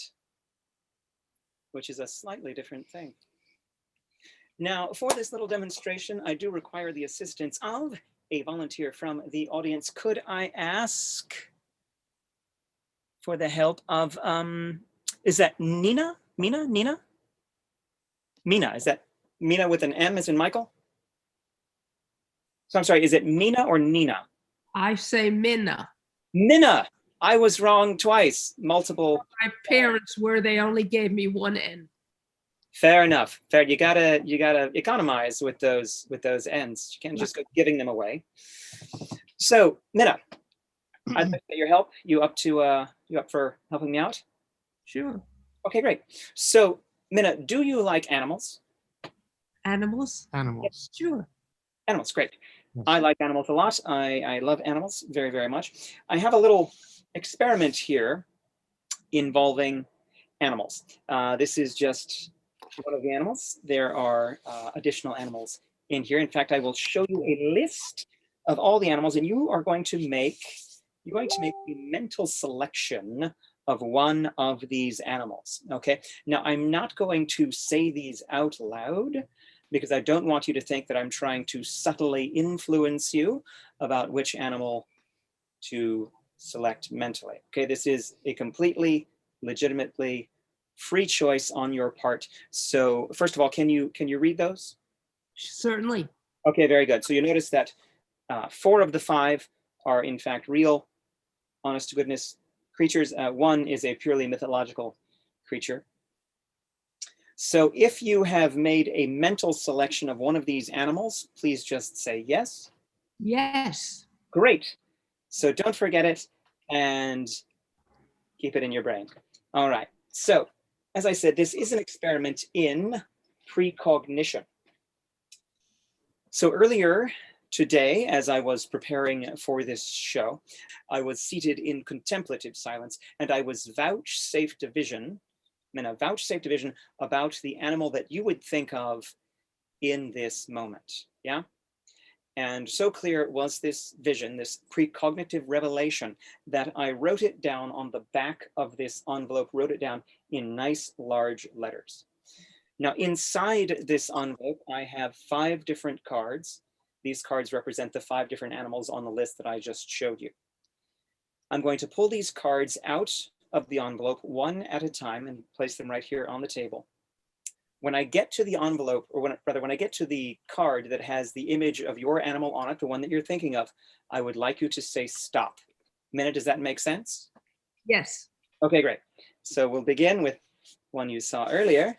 which is a slightly different thing. Now, for this little demonstration, I do require the assistance of a volunteer from the audience. Could I ask for the help of, is that Nina? Nina? Mina, is that Mina with an M as in Michael? So I'm sorry, is it Mina or Nina? I say Minna. Minna, I was wrong twice, multiple. My parents were, they only gave me one N. Fair enough. Fair. You gotta economize with those ends. You can't just go giving them away. So Minna, I'd like to get your help. You up for helping me out? Sure. Okay, great. So Minna, do you like animals? Animals? Animals. Sure. Animals, great. Yes. I like animals a lot. I love animals very, very much. I have a little experiment here involving animals. This is just one of the animals. There are additional animals in here. In fact, I will show you a list of all the animals, and you are going to make a mental selection of one of these animals. Okay. Now, I'm not going to say these out loud, because I don't want you to think that I'm trying to subtly influence you about which animal to select mentally. Okay, this is a completely legitimately free choice on your part. So first of all, can you read those? Certainly. Okay, very good. So you notice that 4 of the 5 are in fact real, honest to goodness creatures. 1 is a purely mythological creature. So if you have made a mental selection of one of these animals, please just say yes. Yes. Great. So don't forget it and keep it in your brain. All right. So as I said, this is an experiment in precognition. So earlier today, as I was preparing for this show, I was seated in contemplative silence, and I was vouchsafed a vision about the animal that you would think of in this moment. Yeah. And so clear was this vision, this precognitive revelation, that I wrote it down on the back of this envelope, wrote it down in nice large letters. Now, inside this envelope, I have 5 different cards. These cards represent the 5 different animals on the list that I just showed you. I'm going to pull these cards out of the envelope one at a time and place them right here on the table. When I get to the envelope, or when I get to the card that has the image of your animal on it, the one that you're thinking of, I would like you to say stop. Minna, does that make sense? Yes. Okay, great. So we'll begin with one you saw earlier.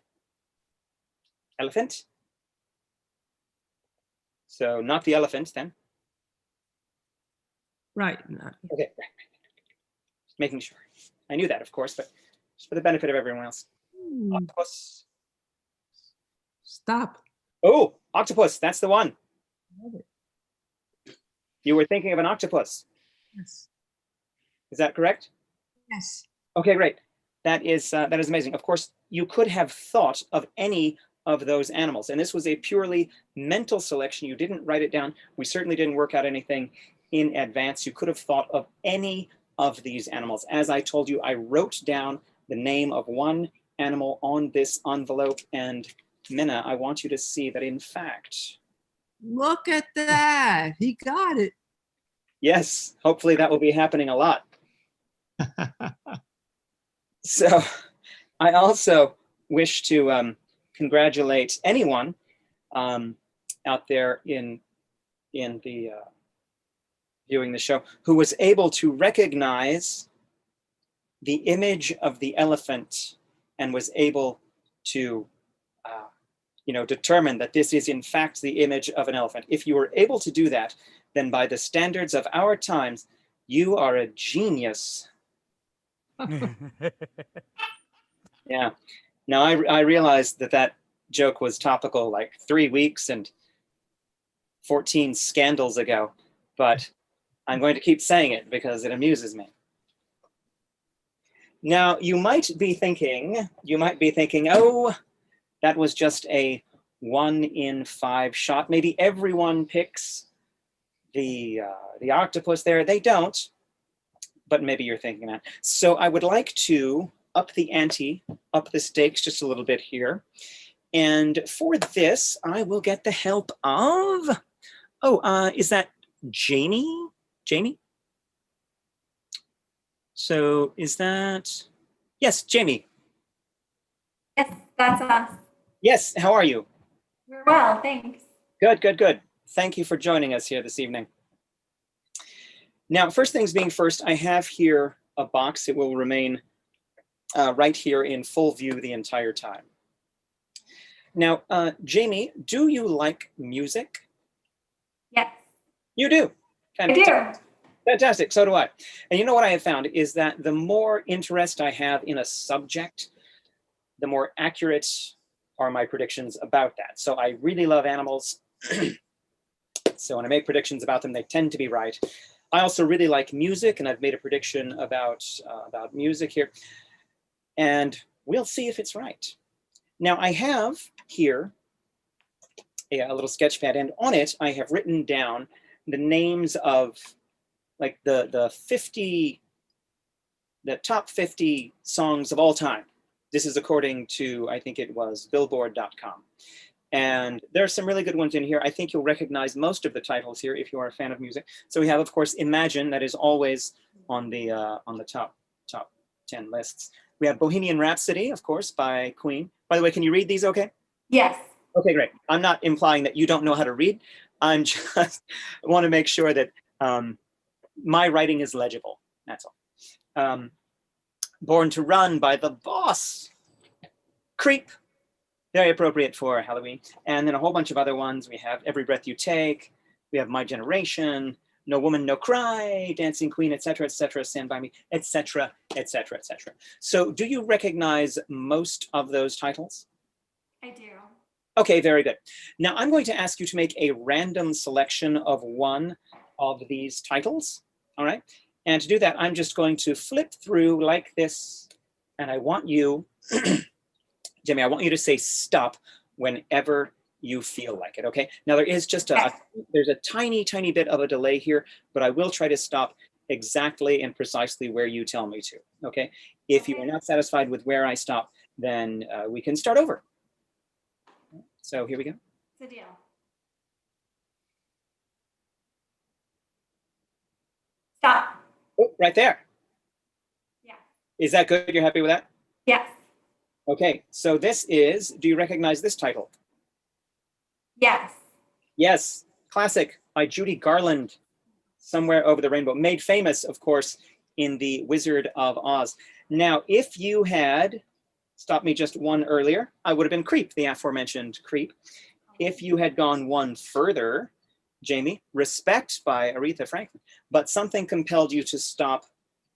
Elephant. So not the elephant then. Right. Okay, right. Making sure. I knew that, of course, but just for the benefit of everyone else. Octopus. Stop. Oh, octopus, that's the one. You were thinking of an octopus. Yes. Is that correct? Yes. Okay, great. That is amazing. Of course, you could have thought of any of those animals, and this was a purely mental selection. You didn't write it down. We certainly didn't work out anything in advance. You could have thought of any of these animals. As I told you, I wrote down the name of one animal on this envelope, and Minna, I want you to see that in fact, Look at that. He got it. yes, hopefully that will be happening a lot. So I also wish to congratulate anyone out there in the viewing the show who was able to recognize the image of the elephant and was able to determine that this is in fact the image of an elephant. If you were able to do that, then by the standards of our times, you are a genius. Yeah. Now I realized that joke was topical like 3 weeks and 14 scandals ago, but I'm going to keep saying it because it amuses me. Now, you might be thinking, oh, that was just a 1 in 5 shot. Maybe everyone picks the octopus there. They don't, but maybe you're thinking that. So I would like to up the ante, up the stakes just a little bit here. And for this, I will get the help of, is that Jamie? Jamie? So is that, yes, Jamie. Yes, that's us. Yes, how are you? We're well, thanks. Good, good, good. Thank you for joining us here this evening. Now, first things being first, I have here a box. It will remain right here in full view the entire time. Now, Jamie, do you like music? Yes. You do? Fantastic. I do. Fantastic, so do I. And you know what I have found is that the more interest I have in a subject, the more accurate are my predictions about that. So I really love animals. So when I make predictions about them, they tend to be right. I also really like music, and I've made a prediction about music here. And we'll see if it's right. Now I have here a little sketch pad, and on it I have written down the names of like the top 50 songs of all time. This is according to, I think it was Billboard.com. And there are some really good ones in here. I think you'll recognize most of the titles here if you are a fan of music. So we have, of course, Imagine, that is always on the top 10 lists. We have Bohemian Rhapsody, of course, by Queen. By the way, can you read these okay? Yes. Okay, great. I'm not implying that you don't know how to read. I'm just want to make sure that my writing is legible. That's all. Born to Run by The Boss. Creep, very appropriate for Halloween. And then a whole bunch of other ones. We have Every Breath You Take. We have My Generation, No Woman, No Cry, Dancing Queen, etc., Stand By Me, etc., etc., etc. So do you recognize most of those titles? I do. Okay, very good. Now I'm going to ask you to make a random selection of one of these titles, all right? And to do that, I'm just going to flip through like this, and I want you, Jimmy, I want you to say stop whenever you feel like it, okay? Now there is just there's a tiny, tiny bit of a delay here, but I will try to stop exactly and precisely where you tell me to, okay? If you are not satisfied with where I stop, then we can start over. So here we go. It's a deal. Stop. Oh, right there. Yeah. Is that good? You're happy with that? Yes. Okay, so this is, do you recognize this title? Yes. Yes, classic by Judy Garland, Somewhere Over the Rainbow, made famous, of course, in The Wizard of Oz. Now, if you had stopped me just one earlier, I would have been Creep, the aforementioned Creep. If you had gone one further, Jamie, Respect by Aretha Franklin, but something compelled you to stop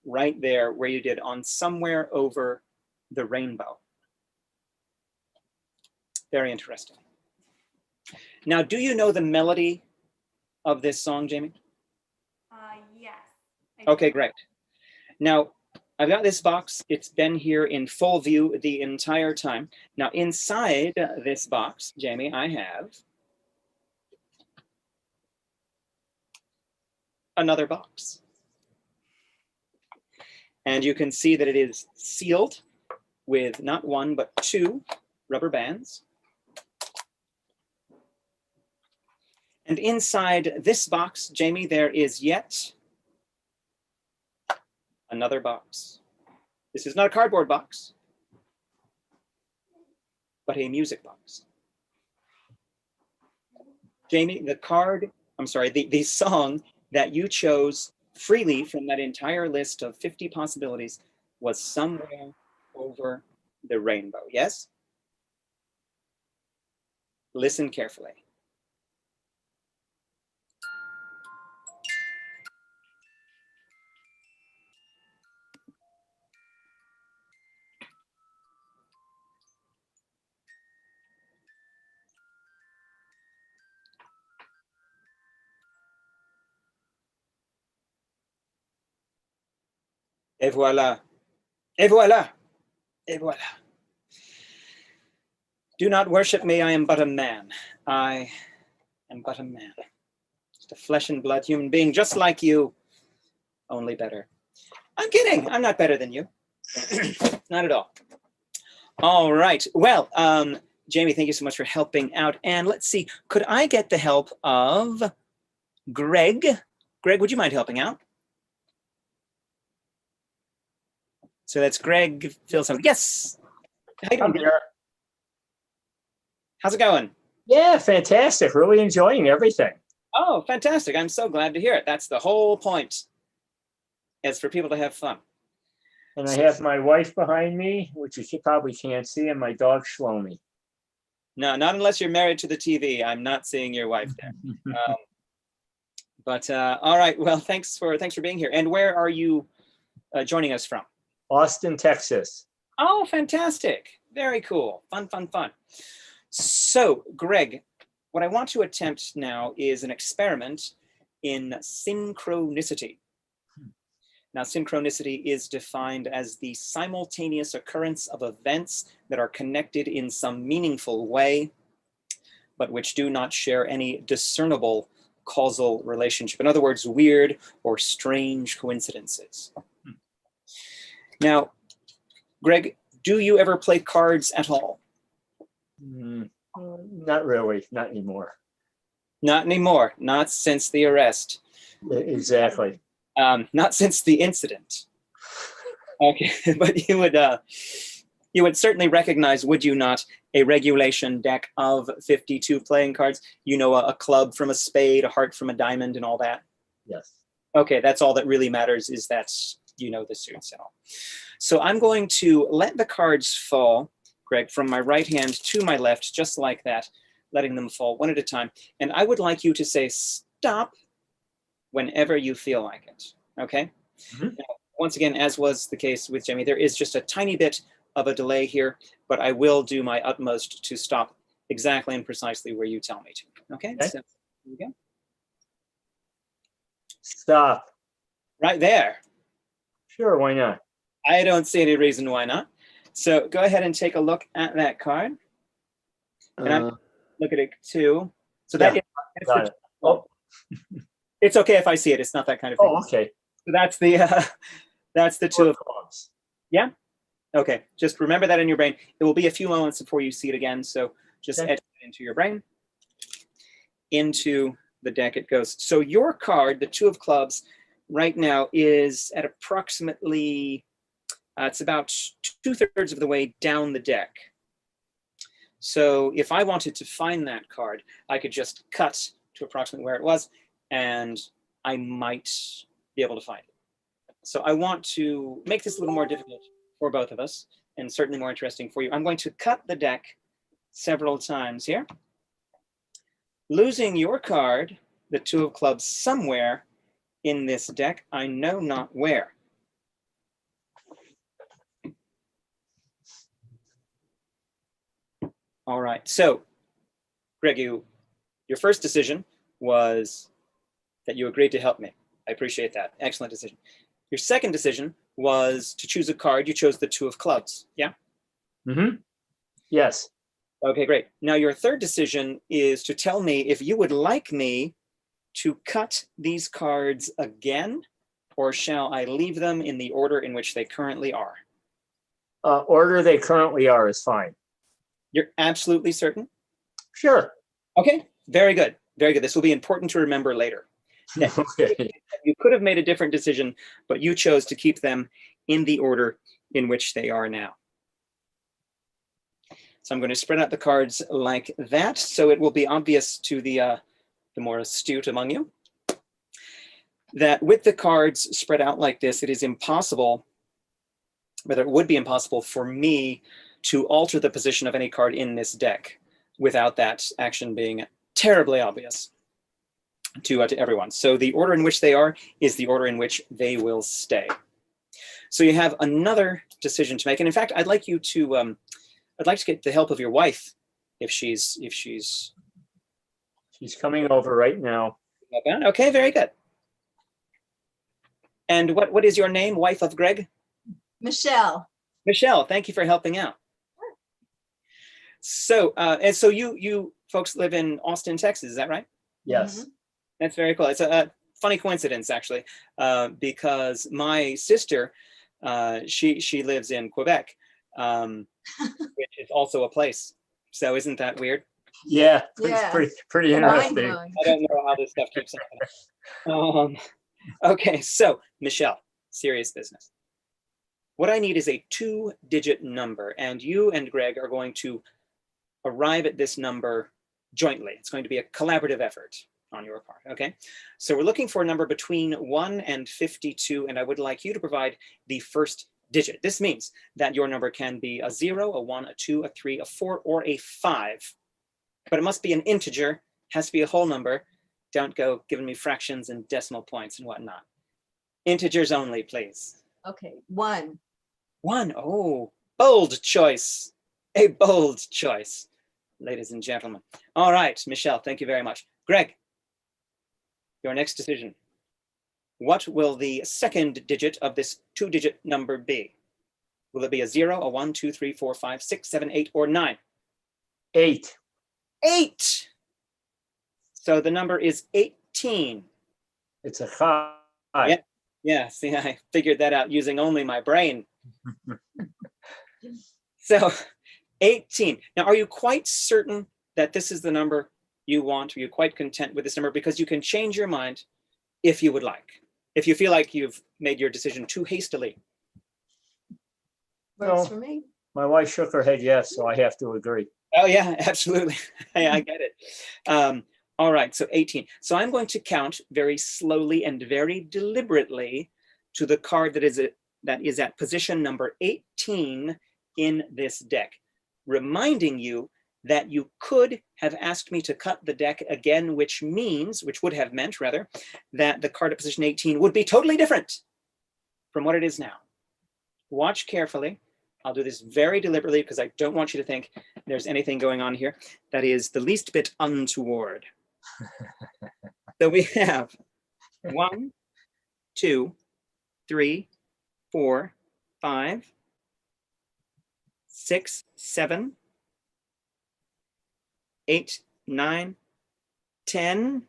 right there where you did on Somewhere Over the Rainbow. Very interesting. Now, do you know the melody of this song, Jamie? Yes. Okay, great. Now, I've got this box. It's been here in full view the entire time. Now, inside this box, Jamie, I have another box. And you can see that it is sealed with not one, but 2 rubber bands. And inside this box, Jamie, there is yet another box. This is not a cardboard box, but a music box. Jamie, the song that you chose freely from that entire list of 50 possibilities was Somewhere Over the Rainbow, yes? Listen carefully. Et voilà, et voilà, et voilà. Do not worship me, I am but a man. I am but a man. Just a flesh and blood human being, just like you, only better. I'm kidding, I'm not better than you. Not at all. All right, well, Jamie, thank you so much for helping out. And let's see, could I get the help of Greg? Greg, would you mind helping out? So that's Greg, Phil, something. Yes. How you doing? How's it going? Yeah, fantastic. Really enjoying everything. Oh, fantastic. I'm so glad to hear it. That's the whole point, is for people to have fun. And I have my wife behind me, which you probably can't see, and my dog Shlomi. No, not unless you're married to the TV. I'm not seeing your wife there. But all right. Well, thanks for being here. And where are you joining us from? Austin, Texas. Oh, fantastic. Very cool. Fun, fun, fun. So, Greg, what I want to attempt now is an experiment in synchronicity. Now, synchronicity is defined as the simultaneous occurrence of events that are connected in some meaningful way, but which do not share any discernible causal relationship. In other words, weird or strange coincidences. Now, Greg, do you ever play cards at all? Not really, not anymore. Not anymore, not since the arrest. Exactly. Not since the incident. Okay, but you would certainly recognize, would you not, a regulation deck of 52 playing cards? You know, a club from a spade, a heart from a diamond, and all that? Yes. Okay, that's all that really matters, is that you know the suits and all. So I'm going to let the cards fall, Greg, from my right hand to my left, just like that, letting them fall one at a time. And I would like you to say stop whenever you feel like it, okay? Now, once again, as was the case with Jamie, there is just a tiny bit of a delay here, but I will do my utmost to stop exactly and precisely where you tell me to, okay? So here we go. Stop. Right there. Sure, why not? I don't see any reason why not. So go ahead and take a look at that card. And I'm look at it too. So that is, got it. Oh. It's okay if I see it. It's not that kind of thing. Oh, okay. So that's the two of clubs. Yeah. Okay. Just remember that in your brain. It will be a few moments before you see it again. So just etch it into your brain. Into the deck it goes. So your card, the two of clubs, right now is at approximately, it's about 2/3 of the way down the deck. So if I wanted to find that card, I could just cut to approximately where it was, and I might be able to find it. So I want to make this a little more difficult for both of us, and certainly more interesting for you. I'm going to cut the deck several times here, losing your card, the two of clubs, somewhere in this deck, I know not where. All right. So, Greg, your first decision was that you agreed to help me. I appreciate that. Excellent decision. Your second decision was to choose a card. You chose the 2 of clubs. Yeah? Mm-hmm. Yes. Okay, great. Now, your third decision is to tell me if you would like me to cut these cards again, or shall I leave them in the order in which they currently are? Order they currently are is fine. You're absolutely certain? Sure. Okay, very good. Very good. This will be important to remember later. Okay. You could have made a different decision, but you chose to keep them in the order in which they are now. So I'm going to spread out the cards like that, so it will be obvious to the more astute among you that with the cards spread out like this, it is impossible, whether it would be impossible for me to alter the position of any card in this deck without that action being terribly obvious to everyone. So the order in which they are is the order in which they will stay. So you have another decision to make, and in fact, I'd like to get the help of your wife if she's coming over right now. Okay, very good. And what is your name, wife of Greg? Michelle. Michelle, thank you for helping out. So, and so you folks live in Austin, Texas, is that right? Yes. Mm-hmm. That's very cool. It's a funny coincidence, actually, because my sister, she lives in Quebec, which is also a place. So isn't that weird? Yeah, it's pretty interesting. I don't know how this stuff keeps happening. Okay, so Michelle, serious business. What I need is a 2-digit number, and you and Greg are going to arrive at this number jointly. It's going to be a collaborative effort on your part, okay? So we're looking for a number between 1 and 52, and I would like you to provide the first digit. This means that your number can be a 0, a 1, a 2, a 3, a 4, or a 5, but it must be an integer, has to be a whole number. Don't go giving me fractions and decimal points and whatnot. Integers only, please. Okay, 1. 1, oh, bold choice, a bold choice, ladies and gentlemen. All right, Michelle, thank you very much. Greg, your next decision. What will the second digit of this 2-digit number be? Will it be a 0, a 1, 2, 3, 4, 5, 6, 7, 8, or 9? 8. 8. So the number is 18. It's a 5. Yeah, see, I figured that out using only my brain. So 18. Now, are you quite certain that this is the number you want? Are you quite content with this number? Because you can change your mind if you would like. If you feel like you've made your decision too hastily. Works for me. My wife shook her head yes, so I have to agree. Oh yeah, absolutely. I get it. All right, so 18. So I'm going to count very slowly and very deliberately to the card that is at position number 18 in this deck, reminding you that you could have asked me to cut the deck again, which would have meant rather, that the card at position 18 would be totally different from what it is now. Watch carefully. I'll do this very deliberately because I don't want you to think there's anything going on here that is the least bit untoward. So we have 1, 2, 3, 4, 5, 6, 7, 8, 9, 10,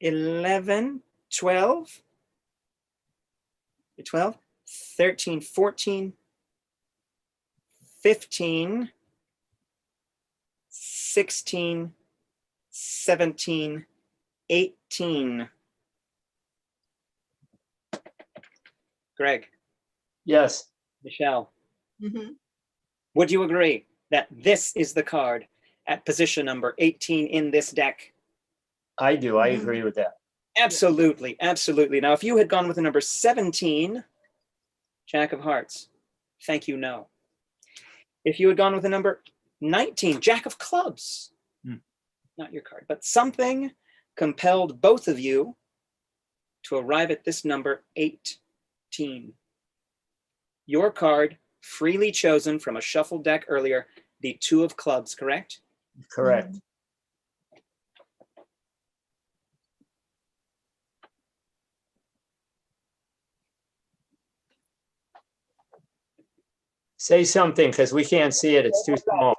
11, 12, 13, 14, 15, 16, 17, 18. Greg. Yes. Michelle. Mm-hmm. Would you agree that this is the card at position number 18 in this deck? I do. I agree with that. Absolutely. Absolutely. Now, if you had gone with the number 17, Jack of Hearts, thank you, no. If you had gone with the number 19, Jack of Clubs, not your card, but something compelled both of you to arrive at this number 18. Your card, freely chosen from a shuffled deck earlier, the 2 of clubs, correct? Correct. Say something because we can't see it. It's too small.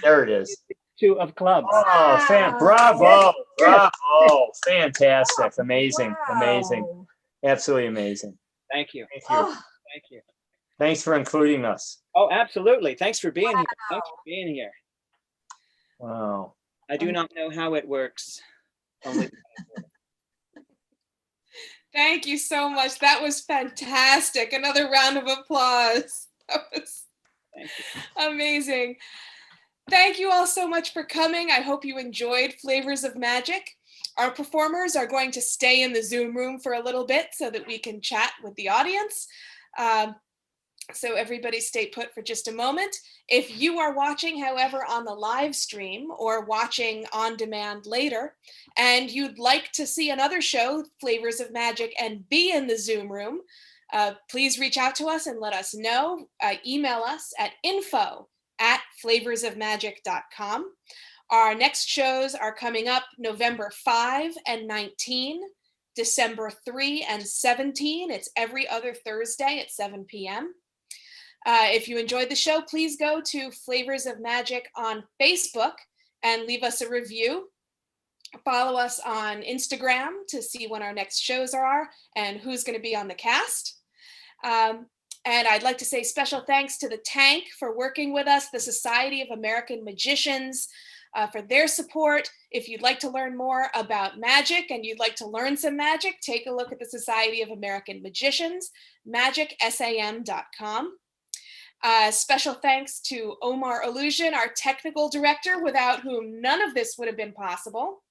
There it is. 2 of clubs. Oh, bravo, bravo. Fantastic. Amazing, amazing. Absolutely amazing. Thank you. Thank you. Thank you. Thanks for including us. Oh, absolutely. Thanks for being here. Thanks for being here. Wow. I do not know how it works. Only Thank you so much. That was fantastic. Another round of applause. That was amazing. Thank you all so much for coming. I hope you enjoyed Flavors of Magic. Our performers are going to stay in the Zoom room for a little bit so that we can chat with the audience. So everybody stay put for just a moment. If you are watching, however, on the live stream or watching on demand later, and you'd like to see another show, Flavors of Magic, and be in the Zoom room, please reach out to us and let us know. Email us at info@flavorsofmagic.com. Our next shows are coming up November 5 and 19, December 3 and 17. It's every other Thursday at 7 p.m. If you enjoyed the show, please go to Flavors of Magic on Facebook and leave us a review. Follow us on Instagram to see when our next shows are and who's going to be on the cast. And I'd like to say special thanks to the Tank for working with us, the Society of American Magicians for their support. If you'd like to learn more about magic and you'd like to learn some magic, take a look at the Society of American Magicians, magicsam.com. Special thanks to Omar Illusion, our technical director, without whom none of this would have been possible.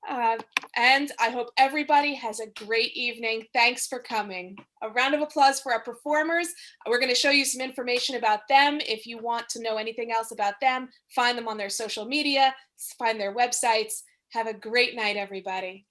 And I hope everybody has a great evening. Thanks for coming. A round of applause for our performers. We're going to show you some information about them. If you want to know anything else about them, find them on their social media, find their websites. Have a great night, everybody.